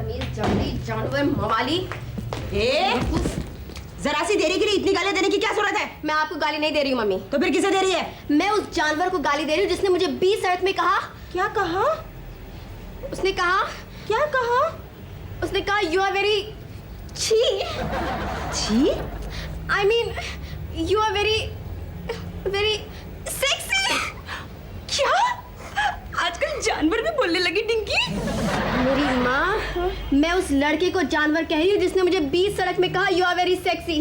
बदतमीज जंगली जानवर मवाली। जरा सी देरी के लिए इतनी गालियां देने की क्या जरूरत है? मैं आपको गाली नहीं दे रही हूँ मम्मी। तो फिर किसे दे रही है? मैं उस जानवर को गाली दे रही हूँ जिसने मुझे बीच सड़क में कहा। क्या कहा? उसने कहा। क्या कहा? उसने कहा यू आर वेरी छी। छी? I mean you are very very sexy. क्या? आजकल जानवर भी बोलने लगी डिंकी? मेरी माँ, मैं उस लड़के को जानवर कह रही हूँ जिसने मुझे बीच सड़क में कहा यू आर वेरी सेक्सी।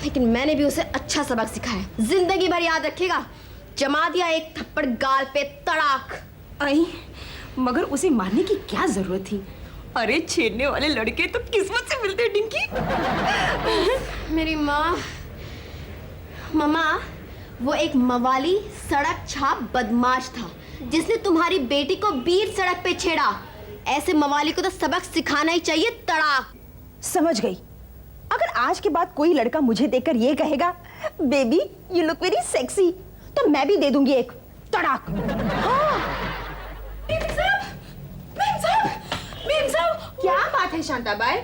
लेकिन मैंने भी उसे अच्छा सबक सिखाया, जिंदगी भर याद रखेगा। जमा दिया एक थप्पड़ गाल पे तड़ाक। आई, मगर उसे मारने की क्या जरूरत थी? अरे छेड़ने वाले लड़के तो किस्मत से मिलते हैं डिंकी। मेरी माँ, मम्मा, वो एक मवाली सड़क छाप बदमाश था जिसने तुम्हारी बेटी को बीच सड़क पे छेड़ा। ऐसे मवाली को तो सबक सिखाना ही चाहिए, तड़ाक। समझ गई। अगर आज के बाद कोई लड़का मुझे देखकर ये कहेगा baby you look very sexy, तो मैं भी दे दूंगी एक तड़ाक। क्या बात है शांताबाई?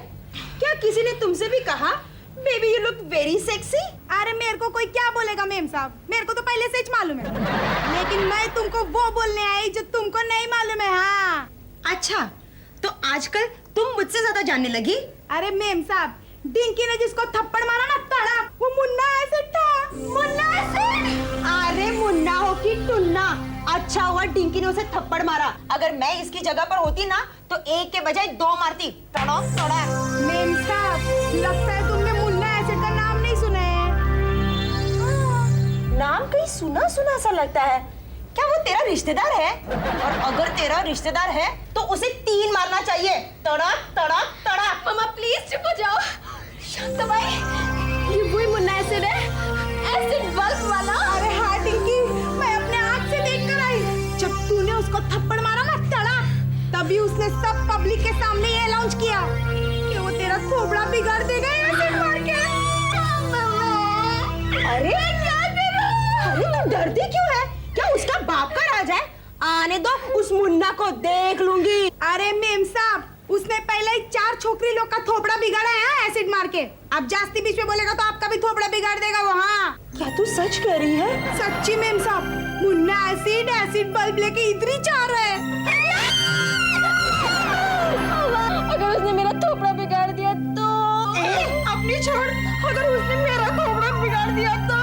क्या किसी ने तुमसे भी कहा baby you look very sexy? अरे मेरे को कोई क्या बोलेगा मेम साहब, मेरे को तो पहले से ही मालूम है। लेकिन मैं तुमको वो बोलने आई जो तुमको नहीं मालूम है। हाँ। अच्छा, तो आजकल तुम मुझसे ज्यादा जानने लगी? अरे मेम साहब, डिंकी ने जिसको थप्पड़ मारा ना तड़ाक, वो मुन्ना एसिड था। मुन्ना एसिड? अरे मुन्ना हो कि टुन्ना, अच्छा हुआ डिंकी ने उसे थप्पड़ मारा। अगर मैं इसकी जगह पर होती ना तो एक के बजाय दो मारती। तड़ाक तड़ाक। मेम साहब, लगता है तुमने मुन्ना एसिड का नाम नहीं सुना है। नाम कहीं सुना सुना सा लगता है। क्या वो तेरा रिश्तेदार है? और अगर तेरा रिश्तेदार है तो उसे 3 मारना चाहिए। तड़ाक तड़ाक तड़ाक। मम्मा प्लीज चुप हो जाओ। शांताबाई, ये वही मुन्ना एसिड है, एसिड बल्ब वाला। अरे हाँ डिंकी, मैं अपने आँख से देख कर आई। जब तूने उसको थप्पड़ मारा ना तड़ाक, तभी उसने सब पब्लिक के सामने ये अनाउंस किया कि वो तेरा थोबड़ा बिगाड़ देगा एसिड मार के। अरे अरे तू डरती क्यों है? क्या उसका बाप का राज है? आने दो, उस मुन्ना को देख लूंगी। अरे मेम साहब, उसने पहले ही 4 छोकरी लोग का थोपड़ा बिगाड़ा है एसिड मार के। अब जास्ती बीच में बोलेगा तो आपका भी थोपड़ा बिगाड़ देगा वो। हाँ। क्या तू सच कह रही है? सच्ची मेम साहब, मुन्ना एसिड बल्ब लेके इधर ही जा रहा है। अगर उसने मेरा थोपड़ा बिगाड़ दिया तो? अपनी छोड़, अगर उसने मेरा थोपड़ा बिगाड़ दिया तो?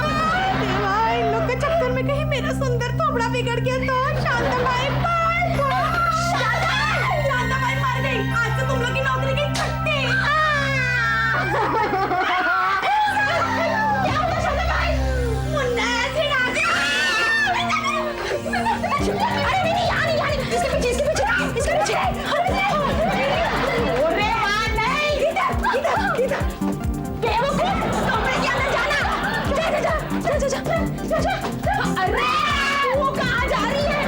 देवा, इन लोग के चक्कर में कहीं मेरा सुंदर थोपड़ा बिगड़ गया तो? शांताबाई शांताबाई मर गई। आज से तुम लोग की नौकरी की छुट्टी। क्या हुआ शांताबाई? मुन्ना एसिड आ गया। अरे नहीं, यहाँ नहीं, इसके पीछे अरे मां नहीं, इधर बेवकूफ, कमरे के अंदर जाना। जा। अरे वो कहाँ जा रही है?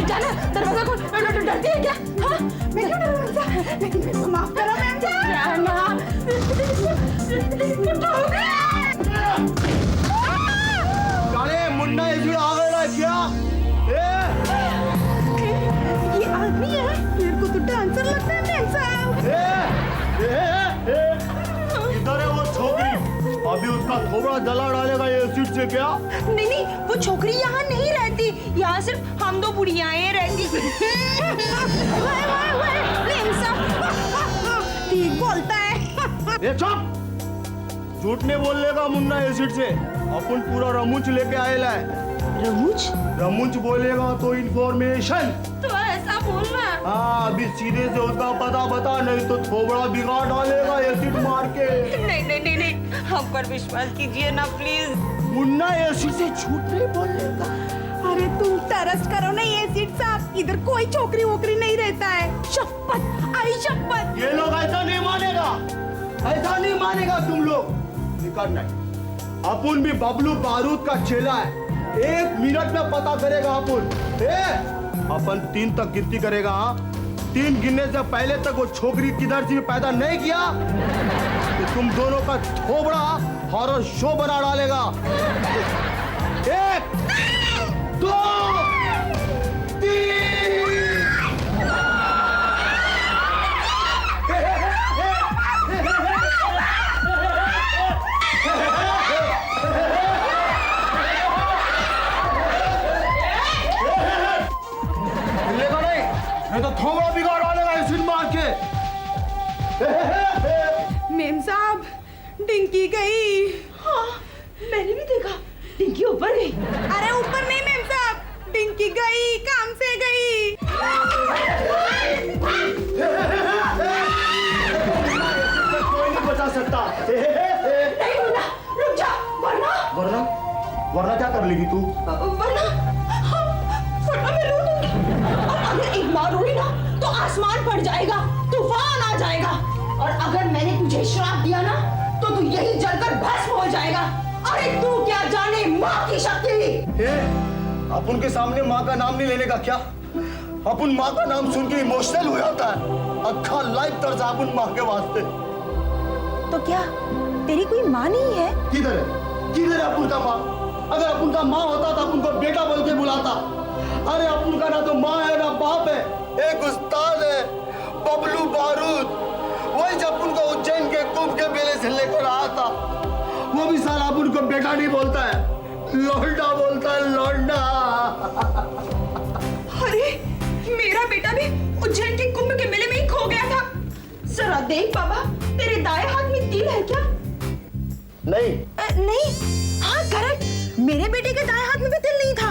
जाना, दरवाजा खोल। डरती है क्या? हाँ, मैं क्यों डरूंगा? लेकिन मेरे को माफ करो मैम साहब। जाना। जाने मुन्ना एसिड आ गया क्या? ये आदमी है, मेरे को तो डांसर लगता है मैम साहब। इधर है वो छोकरी, अभी उसका थोबड़ा जला डालेगा ये एसिड से क्या? नहीं, वो छोकरी यहाँ नहीं रहती, यहाँ सिर्फ हम 2 बुढ़ियाएं रहती। ठीक बोलता है। ये चुप, झूठ नहीं बोलेगा मुन्ना एसिड से। अपन पूरा रमुच लेके आएला है। रमुच बोलेगा तो इन्फॉर्मेशन। तो ऐसा बोलना। हाँ, अभी सीधे से उसका पता बता, नहीं तो थोबड़ा बिगाड़ डालेगा एसिड मार के। नहीं, हम पर विश्वास कीजिए ना प्लीज। मुन्ना एसिड से झूठ नहीं बोलेगा। अरे तुम तरस करो ना एसिड साहब, इधर कोई छोकरी वोकरी नहीं रहता है। शपथ, आई शपथ। ये लोग ऐसा नहीं मानेगा तुम लोग। निकल नहीं, अपन भी बबलू बारूद का चेला है। 1 मिनट में पता करेगा अपन 3 तक गिनती करेगा। 3 गिनने से पहले तक वो छोकरी किधर से पैदा नहीं किया तो तुम दोनों का थोबड़ा हॉरर शो बना डालेगा। 1 2 3। मेम साहब, डिंकी गई। हाँ, मैंने भी देखा, डिंकी ऊपर गई। अरे ऊपर नहीं मेम साहब, डिंकी गई, काम से गई। कोई नहीं बचा सकता। नहीं मुन्ना, रुक जा, वरना वरना वरना क्या कर लेगी तू? वरना मैं रो दूंगी। और अगर एक बार रोई ना तो आसमान फट जाएगा, तूफान आ जाएगा। और अगर मैंने तुझे श्राप दिया ना तो तू यही जलकर भस्म हो जाएगा। अरे तू क्या जाने माँ की शक्ति। अपन के सामने माँ का नाम नहीं लेने का क्या? अपन माँ का नाम सुन के इमोशनल हो जाता है। अक्खा लाइफ तरसा अपन माँ के वास्ते। तो क्या तेरी कोई माँ नहीं है? किधर है? किधर है अपन का माँ? अगर अपन का माँ होता तो अपन को बेटा बोल के बुलाता। अरे अपन का ना तो माँ है ना बाप है। एक उस्ताद है, बबलू बारूद। वही जब उनको उज्जैन के कुंभ के मेले से लेकर आया था, वो भी साला अपन को बेटा नहीं बोलता है, लौंडा बोलता है, लौंडा। अरे मेरा बेटा भी उज्जैन के कुंभ के मेले में ही खो गया था। जरा देख बाबा, तेरे दाएं हाथ में तिल है क्या? नहीं। नहीं, हाँ करेक्ट, मेरे बेटे के दाएं हाथ में भी तिल नहीं था।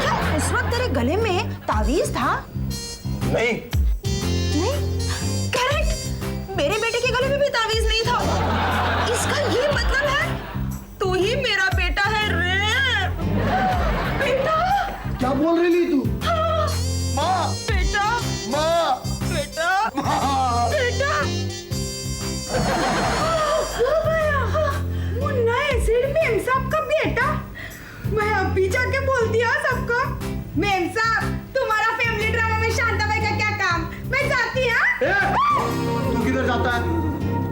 क्या उस वक्त तेरे गले में तावीज था? नहीं। नहीं, करेक्ट, मेरे बेटे के गले में भी तावीज नहीं था। इसका ये मतलब है तू ही मेरा बेटा है रे। बेटा, क्या बोल रही ली तू? हाँ, माँ, बेटा, माँ, बेटा, माँ। बेटा। मुन्ना एसिड मेम साहब का बेटा। मैं अभी जाके बोल दिया सबको। मेम साहब, तुम्हारा फैमिली ड्रामा में शांताबाई का क्या काम? मैं जाती हूँ। तू किधर जाता है?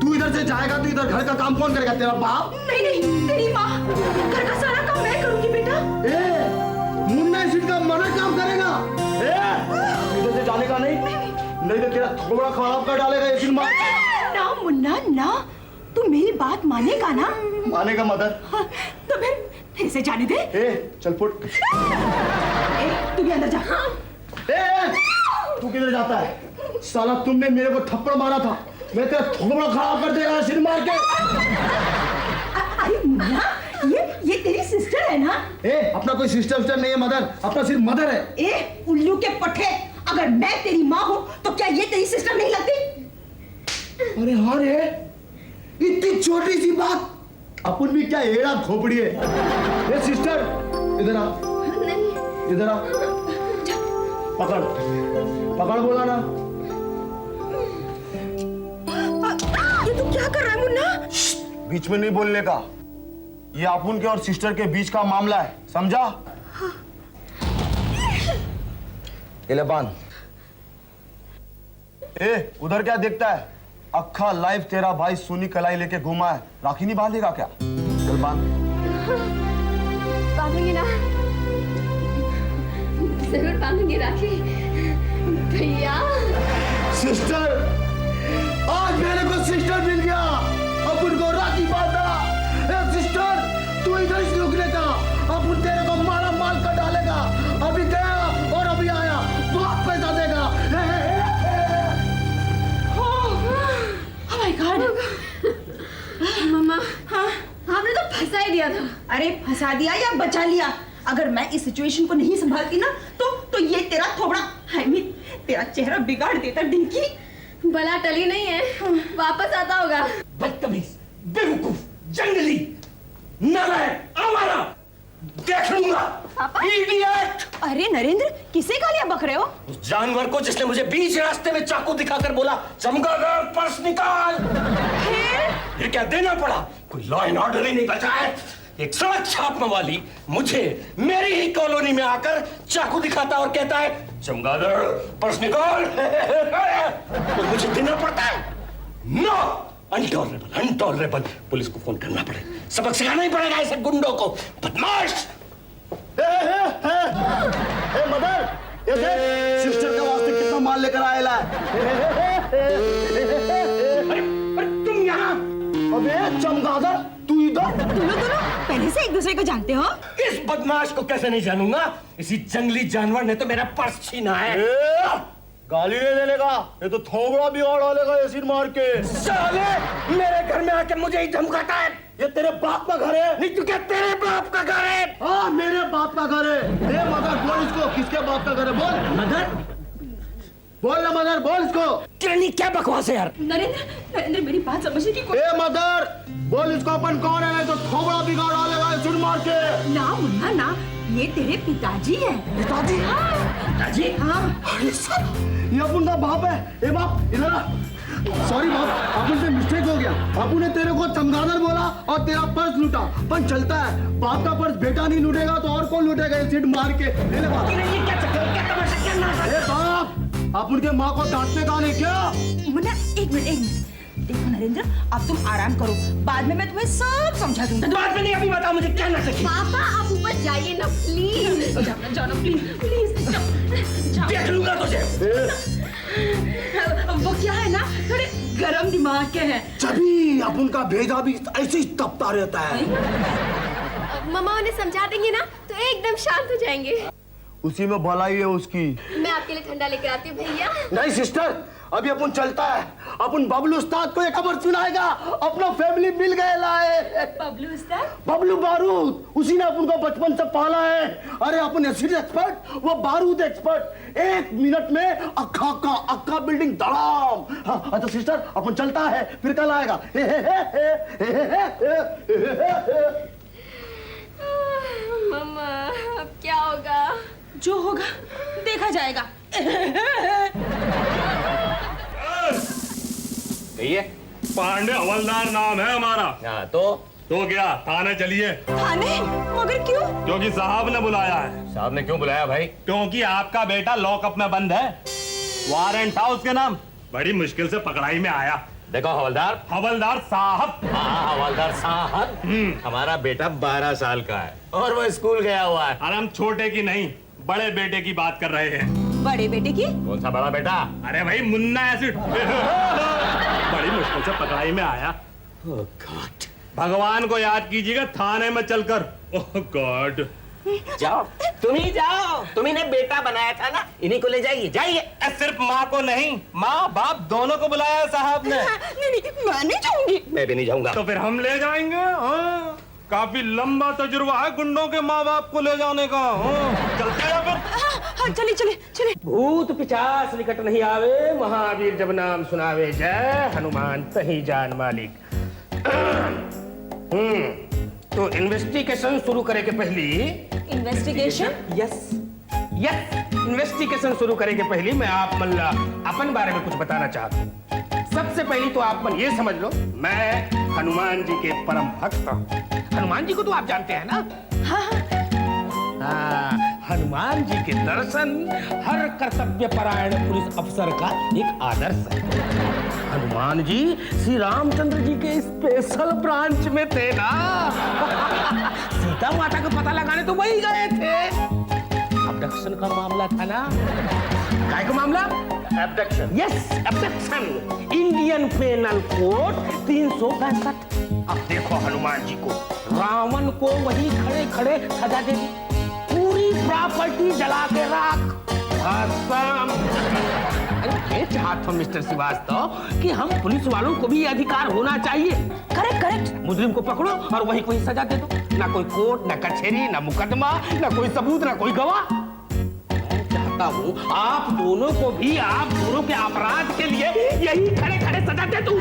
तू इधर से जाएगा तो इधर घर का काम कौन करेगा? तेरा बाप? नहीं नहीं, तेरी माँ। घर का सारा काम मैं करूंगी बेटा। मुन्ना इसी का मना काम करेगा। इधर से जाने का नहीं तो तेरा थोड़ा खराब कर डालेगा ये सिनेमा। ना मुन्ना ना, तू मेरी बात मानेगा ना? मानेगा मदर। हाँ, तो फिर इसे जाने दे। चल फुट। तू भी अंदर जा। तू किधर जाता है? साला तुमने मेरे को थप्पड़ मारा था, मैं तेरा थोड़ा खराब कर देगा सिर मार के। अरे मुन्ना, ये तेरी सिस्टर है ना? अपना कोई सिस्टर विस्टर नहीं है मदर, अपना सिर्फ मदर है। उल्लू के पट्टे, अगर मैं तेरी माँ हूँ तो क्या ये तेरी सिस्टर नहीं लगती? अरे हाँ रे, इतनी छोटी सी बात, अपन भी क्या एड़ा खोपड़ी है। ये सिस्टर, इधर आ, इधर आ, पकड़ पकड़, बोला ना। ये तू क्या कर रहा है मुन्ना? बीच में नहीं बोलने का, ये अपन के और सिस्टर के बीच का मामला है, समझा? ये ले बांध। उधर क्या देखता है? अक्खा लाइफ तेरा भाई सोनी कलाई लेके घूमा है, राखी नहीं बांधेगा क्या? चल बांध। बांधूंगी ना, जरूर बांधूंगी राखी भैया। सिस्टर, आज मेरे को सिस्टर मिल गया, अपन को राखी बांधा। सिस्टर, तू इधर से रुकने का, अपन तेरे को मारा माल कर डालेगा। अभी गया और अभी आया, बहुत पैसा देगा। My God. मम्मा, हाँ, आपने तो फंसा ही दिया था। अरे फंसा दिया या बचा लिया? अगर मैं इस सिचुएशन को नहीं संभालती ना तो ये तेरा थोबड़ा, आई मीन तेरा चेहरा बिगाड़ देता डिंकी। भला टली नहीं है, वापस आता होगा। बदतमीज, बेवकूफ, जंगली, नालायक, आवारा, देख लूंगा। इडियट! अरे नरेंद्र, किसे गालियां बक रहे हो? उस जानवर को जिसने मुझे बीच रास्ते में चाकू दिखाकर बोला चमगादड़ पर्स निकाल। फिर क्या देना पड़ा? कोई लॉ एंड ऑर्डर ही नहीं बचा है। एक सड़क छापने वाली मुझे मेरी ही कॉलोनी में आकर चाकू दिखाता और कहता है चमगादड़ पर्स निकाल। तो मुझे देना पड़ता है? नो, अनटॉलरेबल, अनटॉलरेबल। पुलिस को फोन करना पड़े, सबक सिखाना ही पड़ेगा ऐसे गुंडों को। बदमाश! मदर, ये देख सिस्टर के वास्ते कितना माल लेकर आया है। अरे तुम यहाँ? अबे चमगादड़, तू इधर? दोनों पहले से एक दूसरे को जानते हो? इस बदमाश को कैसे नहीं जानूंगा? इसी जंगली जानवर ने तो मेरा पर्स छीना है। गाली नहीं देने का, ये तो थोबड़ा बिगाड़ डालेगा एसिड मार के। साले मेरे घर में आके मुझे ही धमकाता है। ये तेरे बाप का घर है। नहीं तो क्या तेरे बाप का घर है? हाँ मेरे बाप का घर है। ए मगर बोल इसको, किसके बाप का घर है बोल। मगर बोल ना मगर, बोल इसको। किरणी क्या बकवास है यार? नरेंद्र मेरी बात समझने की ए मदर बोल इसको अपन कौन है, नहीं तो थोबड़ा बिगाड़ डालेगा एसिड मार के। ना मुन्ना ना, ये तेरे पिताजी हैं। पिताजी? पिताजी? हाँ अरे सर ये अपन का बाप है। ए बाप इधर आ। सॉरी बाप, अपन से मिस्टेक हो गया। अपन ने तेरे को चमगादड़ बोला और तेरा पर्स लूटा। पर चलता है, बाप का पर्स बेटा नहीं लूटेगा तो और कौन लूटेगा एसिड मार के। ले ले बाप। किरणी क्या चक्कर, क्या तमाशा, क्या नाटक? अरे बाप अपन के माँ को डांटने का नहीं क्या? मुन्ना एक मिनट। देखो नरेंद्र, अब तुम आराम करो, बाद में मैं तुम्हें सब समझा दूंगी। बात में नहीं, अभी बताओ मुझे क्या नाटक है? पापा आप ऊपर जाइए ना प्लीज। जाना प्लीज प्लीज जाओ। देख लूंगा तुझे। वो क्या है ना, थोड़े गरम दिमाग के हैं। जभी अपन का भेजा भी ऐसे ही तपता रहता है। मम्मा उन्हें समझा देंगे ना तो एकदम शांत हो जाएंगे। उसी में भलाई है उसकी। मैं आपके लिए ठंडा लेकर आती हूँ भैया। नहीं सिस्टर, अभी अपन चलता है। अपन बबलू उस्ताद को एक खबर सुनाएगा, अपना फैमिली मिल गए लाए। बबलू उस्ताद? बबलू बारूद, उसी ने अपन को बचपन से पाला है। अरे अपन एसिड एक्सपर्ट, वो बारूद एक्सपर्ट। 1 मिनट में अक्का बिल्डिंग धड़ाम। हाँ अच्छा सिस्टर अपन चलता है, फिर कल आएगा। मम्मा अब क्या होगा? जो होगा देखा जाएगा। कहिए। पांडे हवलदार नाम है हमारा। हाँ तो क्या थाने चलिए? थाने? मगर क्यों? क्योंकि साहब ने बुलाया है। साहब ने क्यों बुलाया भाई? क्योंकि आपका बेटा लॉकअप में बंद है। वारंट था उसके नाम, बड़ी मुश्किल से पकड़ाई में आया। देखो हवलदार। हवलदार साहब। हाँ हवलदार साहब। हमारा बेटा 12 साल का है और वो स्कूल गया हुआ है। अरे हम छोटे की नहीं, बड़े बेटे की बात कर रहे हैं। बड़े बेटे की? कौन सा बड़ा बेटा? अरे भाई मुन्ना एसिड। बड़ी मुश्किल से पकड़ाई में आया। ओह गॉड। भगवान को याद कीजिएगा थाने में चलकर। ओह गॉड। जाओ तुम ही जाओ, तुम्ही ने बेटा बनाया था ना, इन्हीं को ले जाइए। जाइए। सिर्फ माँ को नहीं, माँ बाप दोनों को बुलाया साहब ने। नहीं मैं नहीं जाऊंगी। मैं भी नहीं जाऊंगा। तो फिर हम ले जाएंगे। हाँ काफी लंबा तजुर्बा है गुंडों के माँ बाप को ले जाने का। हाँ चलते हैं फिर। हाँ चलिए चलिए चलिए। भूत पिशाच निकट नहीं आवे, महावीर जब नाम सुनावे, जय हनुमान तही जान मालिक। तो इन्वेस्टिगेशन शुरू करे के पहली इन्वेस्टिगेशन? यस इन्वेस्टिगेशन शुरू करे के पहले मैं आप मल्ला अपन बारे में कुछ बताना चाहता हूँ। सबसे पहले तो आप मन ये समझ लो, मैं हनुमान जी के परम भक्त हूँ। हनुमान जी को तो आप जानते हैं ना? हाँ, हनुमान जी के दर्शन हर कर्तव्य परायण पुलिस अफसर का एक आदर्श है। हनुमान जी श्री रामचंद्र जी के स्पेशल ब्रांच में थे ना। सीता माता का पता लगाने तो वही गए थे। अबडक्शन का मामला था ना? काय का मामला? Abduction. Yes abduction. Indian penal code 365। अब देखो हनुमान जी को, रावण को वही खड़े खड़े सजा दे दी, पूरी प्रॉपर्टी जला के राख। मैं चाहता हूँ मिस्टर श्रीवास्तव कि हम पुलिस वालों को भी ये अधिकार होना चाहिए। Correct correct. मुजरिम को पकड़ो और वही कोई सजा दे दो। ना कोई कोर्ट, ना कचहरी, ना मुकदमा, ना कोई सबूत, ना कोई गवाह। मैं चाहता हूँ आप दोनों को भी आप दोनों के अपराध के लिए यही खड़े खड़े सजा दे दूं।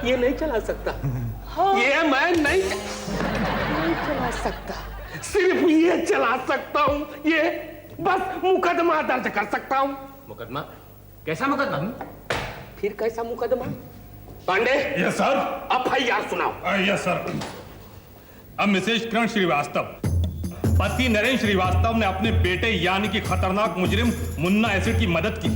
ये नहीं चला सकता। ये मैं नहीं चला सकता। सिर्फ ये चला सकता हूँ, ये बस मुकदमा दर्ज कर सकता हूँ। मुकदमा? कैसा मुकदमा? फिर कैसा मुकदमा? पांडे। Yes sir. FIR सुनाओ। Yes sir. अब मिसेज किरण श्रीवास्तव, पति नरेंद्र श्रीवास्तव ने अपने बेटे यानी कि खतरनाक मुजरिम मुन्ना एसिड की मदद की।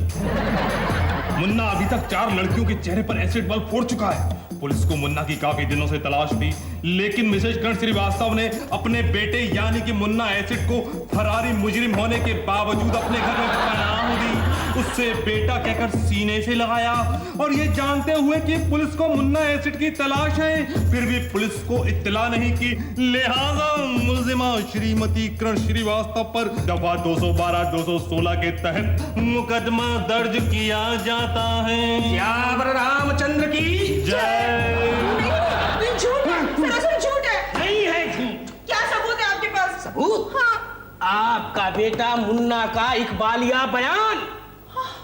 मुन्ना अभी तक 4 लड़कियों के चेहरे पर एसिड बल फोड़ चुका है। पुलिस को मुन्ना की काफी दिनों से तलाश थी, लेकिन मिसेज किरण श्रीवास्तव ने अपने बेटे यानी कि मुन्ना एसिड को फरारी मुजरिम होने के बावजूद अपने घर में पनाह दी। उससे बेटा कहकर सीने से लगाया, और ये जानते हुए कि पुलिस को मुन्ना एसिड की तलाश है, फिर भी पुलिस को इत्तला नहीं की। लिहाजा मुल्जिमा श्रीमती कर्ण श्रीवास्तव पर दफा 212, 216 के तहत मुकदमा दर्ज किया जाता है। श्यावर रामचंद्र की जय। ये झूठ है, सरासर झूठ है। नहीं है झूठ। क्या सबूत है आपके पास? सबूत? हाँ। आपका बेटा मुन्ना का इकबालिया बयान।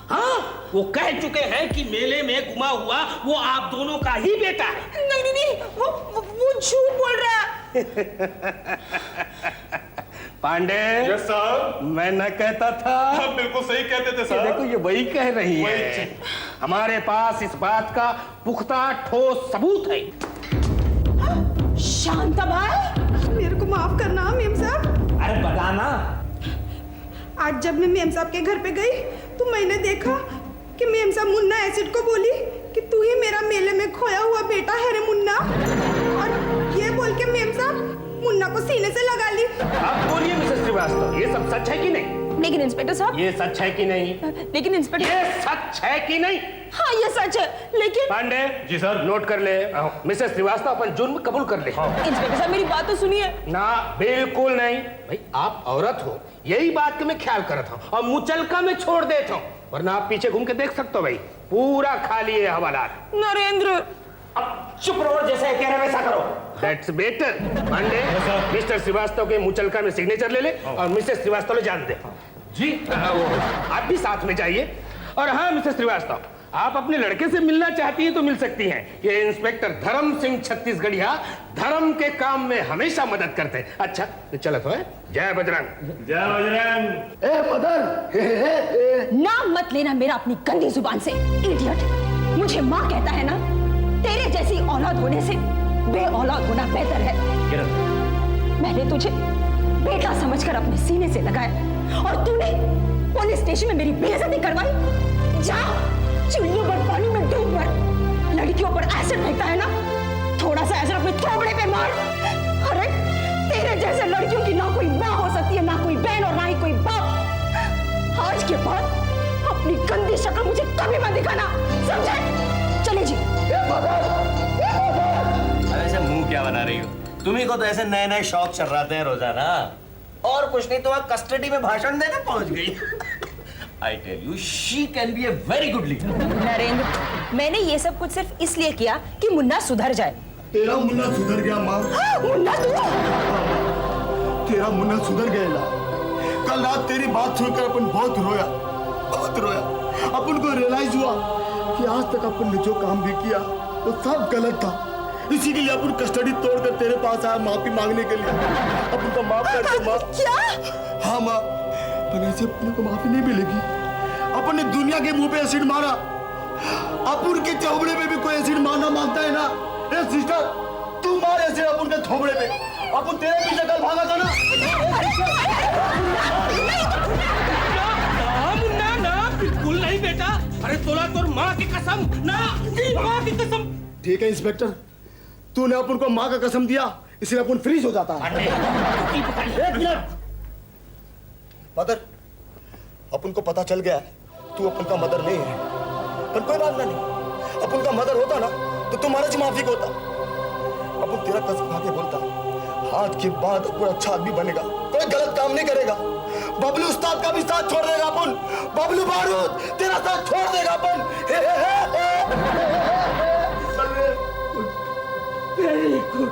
हाँ, वो कह चुके हैं कि मेले में गुमा हुआ वो आप दोनों का ही बेटा है। नहीं नहीं नहीं, वो झूठ बोल रहा है। Pandey, yes sir. मैं न कहता था। आप बिल्कुल सही कहते थे ये सर। देखो ये वही कह रही है। हमारे पास इस बात का पुख्ता ठोस सबूत है। शांता भाई, मेरे को माफ करना मेम साहब। अरे बताना। आज जब मैं मेम साहब के घर पे गई तो मैंने देखा कि मेम साहब मुन्ना एसिड को बोली कि तू ही मेरा मेले में खोया हुआ बेटा है रे मुन्ना, और ये बोल के मेम साहब मुन्ना को सीने से लगा ली। आप बोलिए मिसेस श्रीवास्तव, ये सब सच है कि नहीं? लेकिन इंस्पेक्टर साहब, ये सच है कि नहीं? लेकिन इंस्पेक्टर, ये सच है कि नहीं? हाँ ये सच है, लेकिन पांडे जी सर। नोट कर ले। मिसेस श्रीवास्तव अपन जुर्म कबूल कर ले। इंस्पेक्टर साहब मेरी बात तो सुनिए। ना, बिल्कुल नहीं भाई, आप औरत हो, यही बात का मैं ख्याल करता हूँ और मुचलका में छोड़ देता हूँ, वरना आप पीछे घूम के देख सकते हो भाई, पूरा खाली है हवालात। नरेंद्र, अब चुप रहो, जैसे कह रहे वैसा करो। That's better. Pandey, mister Srivastava के मुचलका में सिग्नेचर ले ले और मिसेस श्रीवास्तव ले जान दे। जी, आप भी साथ में जाइए। और हाँ मिसेस श्रीवास्तव, आप अपने लड़के से मिलना चाहती हैं तो मिल सकती हैं। ये इंस्पेक्टर धर्म सिंह छत्तीसगढ़िया धर्म के काम में हमेशा मदद करते हैं। अच्छा तो चलो तो है। जय बजरंग। जय बजरंग। ए मदर, नाम मत लेना मेरा अपनी गंदी जुबान से, इडियट। मुझे माँ कहता है ना, तेरे जैसी औलाद होने से बे औलाद होना बेहतर है। मैंने तुझे बेटा समझकर अपने सीने से लगाया और तूने पुलिस स्टेशन में मेरी बेइज्जती करवाई। जा चिड़ियों पर पानी में डूब मर। लड़कियों पर एसिड फेंकता है ना, थोड़ा सा एसिड अपने थोबड़े पे मार। अरे तेरे जैसे लड़कियों की ना कोई माँ हो सकती है, ना कोई बहन और ना ही कोई बाप। आज के बाद अपनी गंदी शक्ल मुझे कभी मत दिखाना, समझे? चले जी। ऐसे मुंह क्या बना रही हो? तुम्ही को तो ऐसे नए नए शौक चर्राते हैं रोजाना, और कुछ नहीं तो वहां कस्टडी में भाषण देने पहुंच गई। I tell you, she can be a very good leader. Narendra, मैंने ये सब कुछ सिर्फ इसलिए किया कि मुन्ना सुधर जाए। तेरा मुन्ना सुधर गया माँ। मुन्ना तू? तेरा मुन्ना सुधर गया ला। कल रात तेरी बात सुनकर अपन बहुत रोया, बहुत रोया। अपन को रियलाइज हुआ कि आज तक अपन ने जो काम भी किया वो सब गलत था। इसी के लिए अपन कस्टडी तोड़कर तेरे पास आया माफी मांगने के लिए। अपन को माफ कर दे माँ। क्या? हाँ माँ, पर ऐसे अपने को माफी नहीं मिलेगी। अपन ने दुनिया के मुंह पे एसिड मारा, अपन के थोबड़े पे भी कोई एसिड मारना मांगता है ना। ए सिस्टर, तू मार एसिड अपन के थोबड़े पे। अपन तेरे पीछे कल भागा था ना। मुन्ना ना, बिल्कुल नहीं बेटा। अरे तोला तोर माँ की कसम ना, माँ की कसम। ठीक है इंस्पेक्टर, तूने अपन को माँ का कसम दिया, इसलिए अपन फ्रीज हो जाता है। एक मिनट मदर, अपन को पता चल गया तू अपन का मदर नहीं है, पर कोई बात नहीं। अपन का मदर होता ना तो तुम्हारा जी माफी होता। अपन तेरा कसम खा के बोलता, आज के बाद अपन अच्छा आदमी बनेगा, कोई गलत काम नहीं करेगा। बबलू उस्ताद का भी साथ छोड़ देगा अपन। बबलू बारूद तेरा साथ छोड़ देगा अपन। Very good,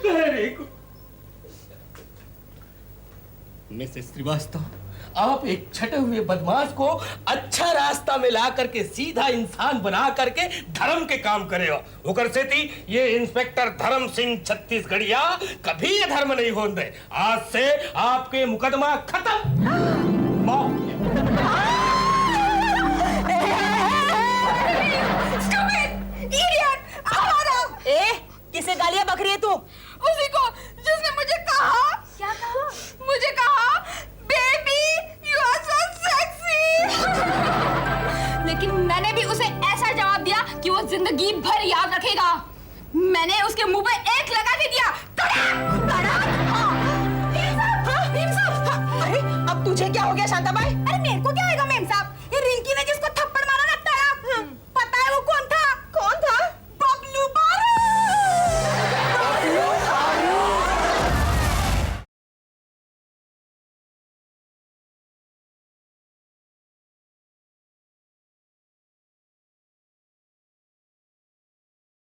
very good. Mrs Srivastava, आप एक छटे हुए बदमाश को अच्छा रास्ता में ला करके सीधा इंसान बना करके धर्म के काम करेगा। ओकर से थी ये इंस्पेक्टर धर्म सिंह छत्तीसगढ़िया कभी ये धर्म नहीं होने दे। आज से आपके मुकदमा खत्म। माफ किसे गालियां बक रही है तू? उसी को जिसने मुझे कहा। क्या कहा? मुझे कहा, baby you are so sexy. लेकिन मैंने भी उसे ऐसा जवाब दिया कि वो जिंदगी भर याद रखेगा। मैंने उसके मुंह पे एक लगा के दिया। तड़ाक, तड़ाक। हाँ। अरे अब तुझे क्या हो गया शांताबाई?